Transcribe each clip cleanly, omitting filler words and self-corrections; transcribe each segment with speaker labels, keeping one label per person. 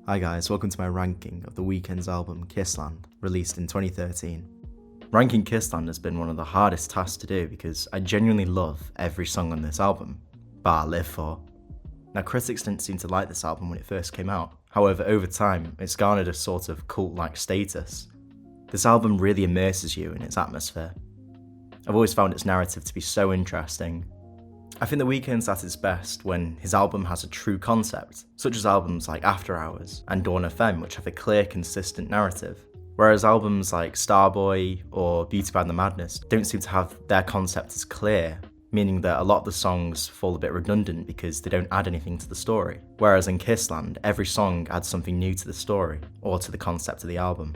Speaker 1: Hi guys, welcome to my ranking of the Weeknd's album Kissland, released in 2013. Ranking Kissland has been one of the hardest tasks to do because I genuinely love every song on this album, bar Live For. Now critics didn't seem to like this album when it first came out, however over time it's garnered a sort of cult-like status. This album really immerses you in its atmosphere. I've always found its narrative to be so interesting. I think The Weeknd's at its best when his album has a true concept, such as albums like After Hours and Dawn FM, which have a clear, consistent narrative, whereas albums like Starboy or Beauty by the Madness don't seem to have their concept as clear, meaning that a lot of the songs fall a bit redundant because they don't add anything to the story, whereas in Kissland, every song adds something new to the story, or to the concept of the album.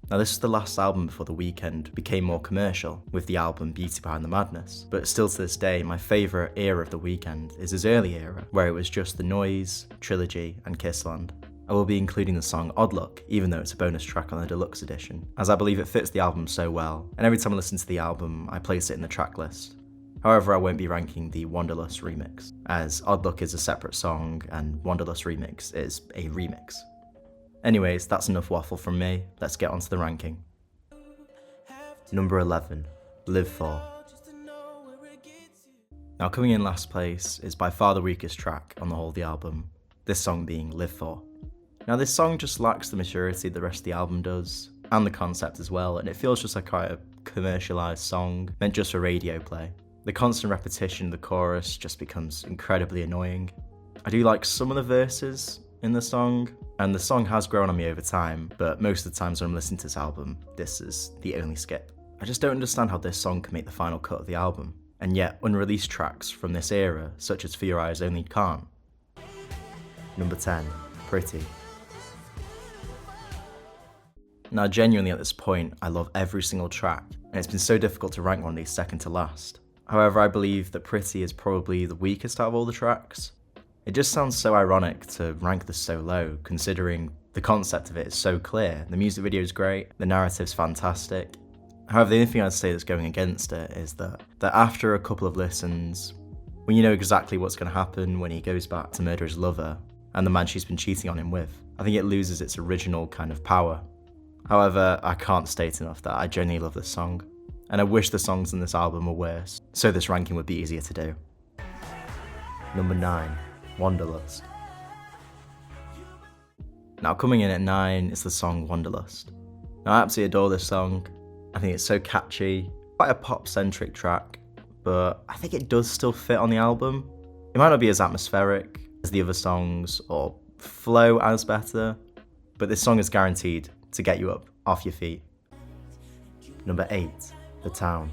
Speaker 1: Now this is the last album before The Weeknd became more commercial, with the album Beauty Behind the Madness, but still to this day my favourite era of The Weeknd is his early era, where it was just The Noise, Trilogy and Kissland. I will be including the song Odd Luck, even though it's a bonus track on the deluxe edition, as I believe it fits the album so well, and every time I listen to the album I place it in the track list. However, I won't be ranking the Wanderlust remix, as Odd Luck is a separate song and Wanderlust remix is a remix. Anyways, that's enough waffle from me, let's get on to the ranking. Number 11, Live For. Now coming in last place is by far the weakest track on the whole of the album, this song being Live For. Now this song just lacks the maturity the rest of the album does, and the concept as well, and it feels just like quite a commercialised song, meant just for radio play. The constant repetition of the chorus just becomes incredibly annoying. I do like some of the verses in the song, and the song has grown on me over time, but most of the times when I'm listening to this album, this is the only skip. I just don't understand how this song can make the final cut of the album, and yet unreleased tracks from this era, such as For Your Eyes Only, can't. Number 10, Pretty. Now genuinely at this point, I love every single track, and it's been so difficult to rank one of these second to last. However, I believe that Pretty is probably the weakest out of all the tracks. It just sounds so ironic to rank this so low, considering the concept of it is so clear, the music video is great, the narrative's fantastic. However, the only thing I'd say that's going against it is that after a couple of listens, when you know exactly what's going to happen when he goes back to murder his lover, and the man she's been cheating on him with, I think it loses its original kind of power. However, I can't state enough that I genuinely love this song, and I wish the songs in this album were worse, so this ranking would be easier to do. Number 9. Wanderlust. Now coming in at 9 is the song Wanderlust. Now I absolutely adore this song. I think it's so catchy, quite a pop-centric track, but I think it does still fit on the album. It might not be as atmospheric as the other songs or flow as better, but this song is guaranteed to get you up off your feet. Number 8, The Town.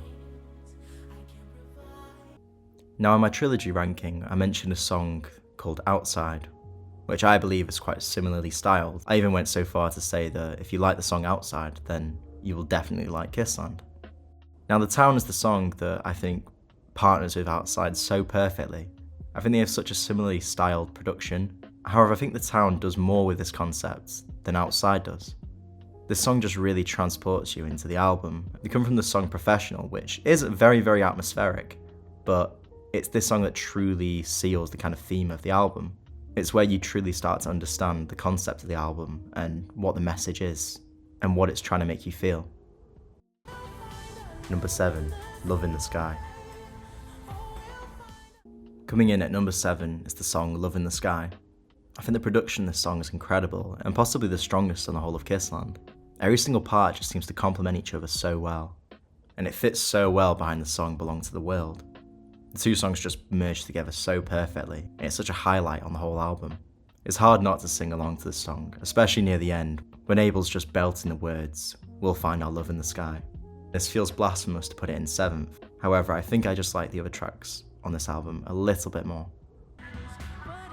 Speaker 1: Now in my Trilogy ranking, I mentioned a song called Outside, which I believe is quite similarly styled. I even went so far to say that if you like the song Outside, then you will definitely like Kissland. Now The Town is the song that I think partners with Outside so perfectly. I think they have such a similarly styled production. However, I think The Town does more with this concept than Outside does. This song just really transports you into the album. We come from the song Professional, which is very, very atmospheric, but it's this song that truly seals the kind of theme of the album. It's where you truly start to understand the concept of the album and what the message is and what it's trying to make you feel. Number 7, Love in the Sky. Coming in at number 7 is the song Love in the Sky. I think the production of this song is incredible and possibly the strongest on the whole of Kissland. Every single part just seems to complement each other so well, and it fits so well behind the song Belong to the World. The two songs just merge together so perfectly, and it's such a highlight on the whole album. It's hard not to sing along to this song, especially near the end, when Abel's just belting the words, "We'll find our love in the sky." This feels blasphemous to put it in 7th, however I think I just like the other tracks on this album a little bit more.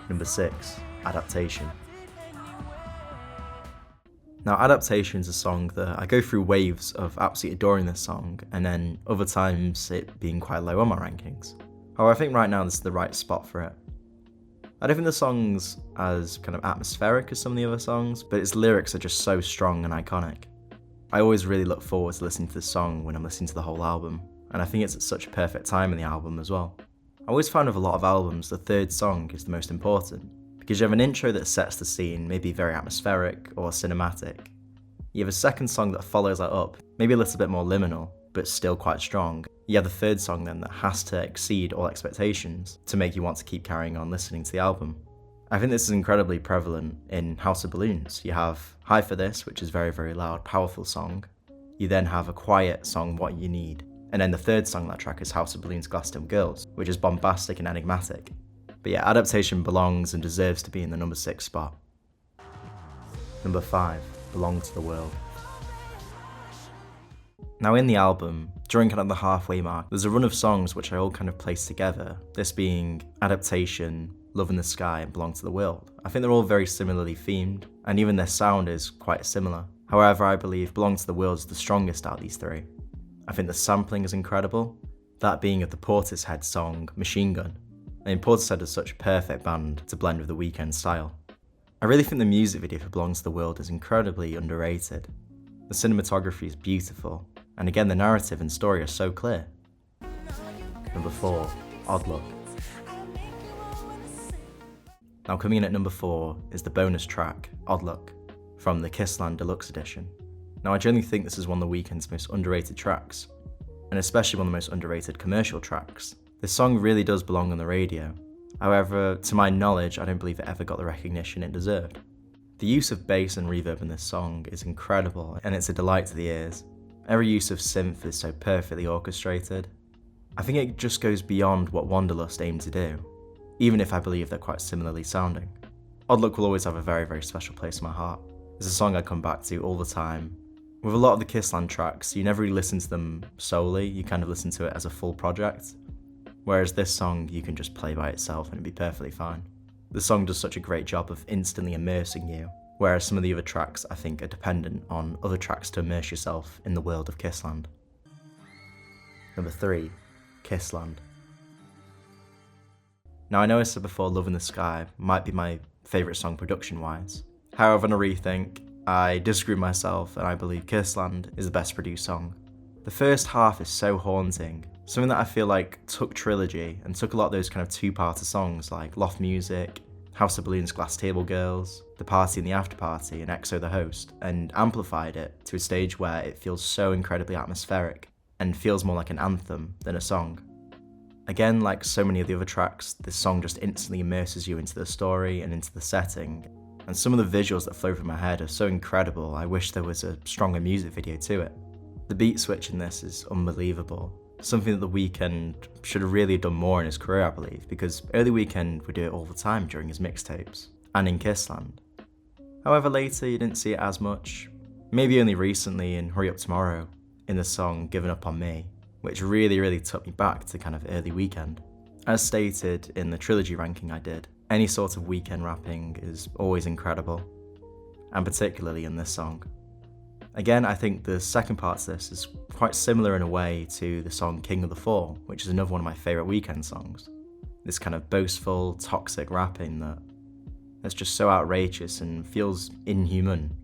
Speaker 1: Number 6, Adaptation. Now Adaptation is a song that I go through waves of absolutely adoring this song, and then other times it being quite low on my rankings. However, I think right now this is the right spot for it. I don't think the song's as kind of atmospheric as some of the other songs, but its lyrics are just so strong and iconic. I always really look forward to listening to this song when I'm listening to the whole album, and I think it's at such a perfect time in the album as well. I always find with a lot of albums the third song is the most important, because you have an intro that sets the scene, maybe very atmospheric or cinematic. You have a second song that follows that up, maybe a little bit more liminal, but still quite strong. You have the third song then that has to exceed all expectations to make you want to keep carrying on listening to the album. I think this is incredibly prevalent in House of Balloons. You have High for This, which is very, very loud, powerful song. You then have a quiet song, What You Need. And then the third song on that track is House of Balloons, Glassdome Girls, which is bombastic and enigmatic. But yeah, Adaptation belongs and deserves to be in the number 6 spot. Number 5, Belong to the World. Now in the album, during kind of the halfway mark, there's a run of songs which I all kind of place together, this being Adaptation, Love in the Sky, and Belong to the World. I think they're all very similarly themed, and even their sound is quite similar. However, I believe Belong to the World is the strongest out of these three. I think the sampling is incredible, that being of the Portishead song, Machine Gun. I mean, Portishead is such a perfect band to blend with the Weeknd style. I really think the music video for Belong to the World is incredibly underrated. The cinematography is beautiful, and again the narrative and story are so clear. Number 4, Odd Luck. Now coming in at number 4 is the bonus track, Odd Luck, from the Kissland Deluxe Edition. Now I generally think this is one of the Weeknd's most underrated tracks, and especially one of the most underrated commercial tracks. This song really does belong on the radio. However, to my knowledge, I don't believe it ever got the recognition it deserved. The use of bass and reverb in this song is incredible, and it's a delight to the ears. Every use of synth is so perfectly orchestrated. I think it just goes beyond what Wanderlust aimed to do, even if I believe they're quite similarly sounding. Odd Luck will always have a very, very special place in my heart. It's a song I come back to all the time. With a lot of the Kissland tracks, you never really listen to them solely, you kind of listen to it as a full project. Whereas this song, you can just play by itself and it'd be perfectly fine. The song does such a great job of instantly immersing you, whereas some of the other tracks I think are dependent on other tracks to immerse yourself in the world of Kissland. Number 3, Kissland. Now I know I said before Love in the Sky might be my favourite song production-wise. However, on a rethink, I disagree with myself and I believe Kissland is the best produced song. The first half is so haunting, something that I feel like took Trilogy and took a lot of those kind of two-parter songs like Loft Music, House of Balloons, Glass Table Girls, The Party and the After Party, and EXO the Host, and amplified it to a stage where it feels so incredibly atmospheric and feels more like an anthem than a song. Again, like so many of the other tracks, this song just instantly immerses you into the story and into the setting, and some of the visuals that flow through my head are so incredible, I wish there was a stronger music video to it. The beat switch in this is unbelievable, something that The Weeknd should have really done more in his career, I believe, because early Weeknd would do it all the time during his mixtapes, and in Kissland. However, later you didn't see it as much, maybe only recently in Hurry Up Tomorrow, in the song Given Up On Me, which really took me back to kind of early Weeknd. As stated in the Trilogy ranking I did, any sort of Weeknd rapping is always incredible, and particularly in this song. Again, I think the second part to this is quite similar in a way to the song King of the Fall, which is another one of my favourite Weeknd songs. This kind of boastful, toxic rapping that's just so outrageous and feels inhuman,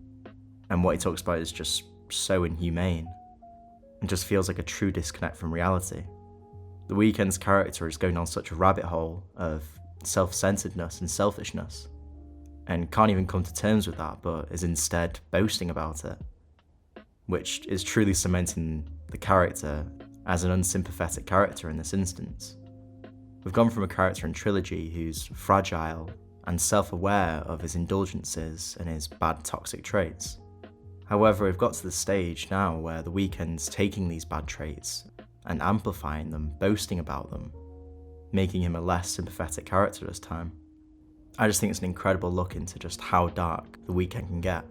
Speaker 1: and what he talks about is just so inhumane. It just feels like a true disconnect from reality. The Weeknd's character is going on such a rabbit hole of self-centeredness and selfishness, and can't even come to terms with that, but is instead boasting about it, which is truly cementing the character as an unsympathetic character in this instance. We've gone from a character in Trilogy who's fragile and self-aware of his indulgences and his bad toxic traits. However, we've got to the stage now where The Weeknd's taking these bad traits and amplifying them, boasting about them, making him a less sympathetic character this time. I just think it's an incredible look into just how dark The Weeknd can get.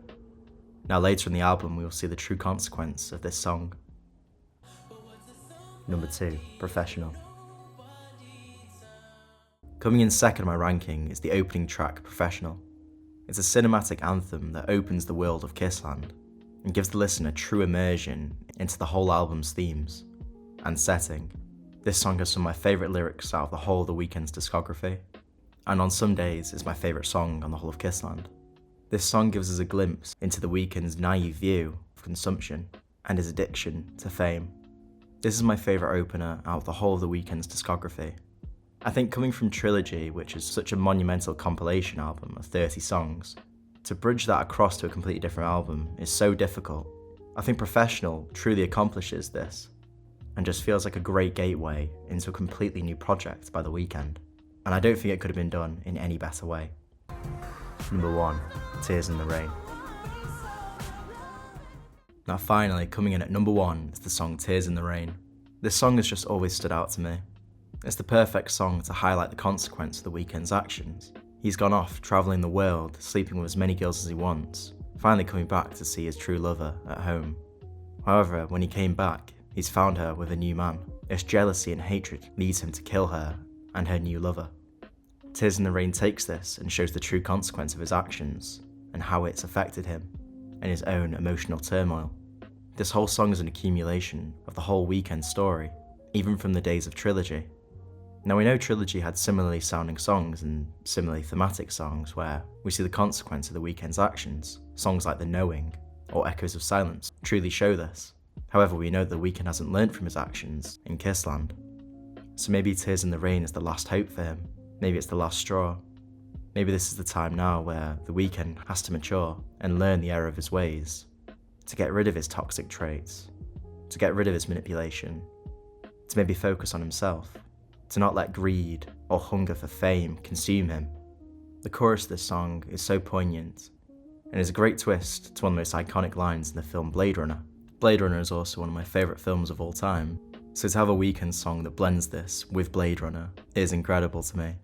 Speaker 1: Now later in the album we will see the true consequence of this song. Number 2, Professional. Coming in second on my ranking is the opening track, Professional. It's a cinematic anthem that opens the world of Kissland and gives the listener true immersion into the whole album's themes and setting. This song has some of my favourite lyrics out of the whole of The Weeknd's discography, and on some days is my favourite song on the whole of Kissland. This song gives us a glimpse into The Weeknd's naive view of consumption and his addiction to fame. This is my favourite opener out of the whole of The Weeknd's discography. I think coming from Trilogy, which is such a monumental compilation album of 30 songs, to bridge that across to a completely different album is so difficult. I think Professional truly accomplishes this, and just feels like a great gateway into a completely new project by The Weeknd. And I don't think it could have been done in any better way. Number 1, Tears in the Rain. Now finally, coming in at number 1 is the song Tears in the Rain. This song has just always stood out to me. It's the perfect song to highlight the consequence of The Weeknd's actions. He's gone off, travelling the world, sleeping with as many girls as he wants, finally coming back to see his true lover at home. However, when he came back, he's found her with a new man. His jealousy and hatred leads him to kill her and her new lover. Tears in the Rain takes this and shows the true consequence of his actions and how it's affected him and his own emotional turmoil. This whole song is an accumulation of the whole Weeknd story, even from the days of Trilogy. Now we know Trilogy had similarly sounding songs and similarly thematic songs where we see the consequence of The Weeknd's actions. Songs like The Knowing or Echoes of Silence truly show this. However, we know that The Weeknd hasn't learnt from his actions in Kissland. So maybe Tears in the Rain is the last hope for him. Maybe it's the last straw. Maybe this is the time now where The Weeknd has to mature and learn the error of his ways, to get rid of his toxic traits, to get rid of his manipulation, to maybe focus on himself, to not let greed or hunger for fame consume him. The chorus of this song is so poignant and is a great twist to one of the most iconic lines in the film Blade Runner. Blade Runner is also one of my favourite films of all time, so to have a Weeknd song that blends this with Blade Runner is incredible to me.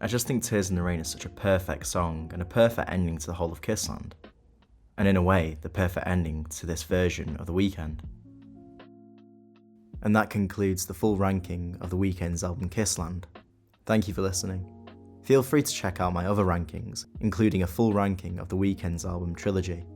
Speaker 1: I just think Tears in the Rain is such a perfect song and a perfect ending to the whole of Kissland, and in a way, the perfect ending to this version of The Weeknd. And that concludes the full ranking of The Weeknd's album Kissland. Thank you for listening. Feel free to check out my other rankings, including a full ranking of The Weeknd's album Trilogy.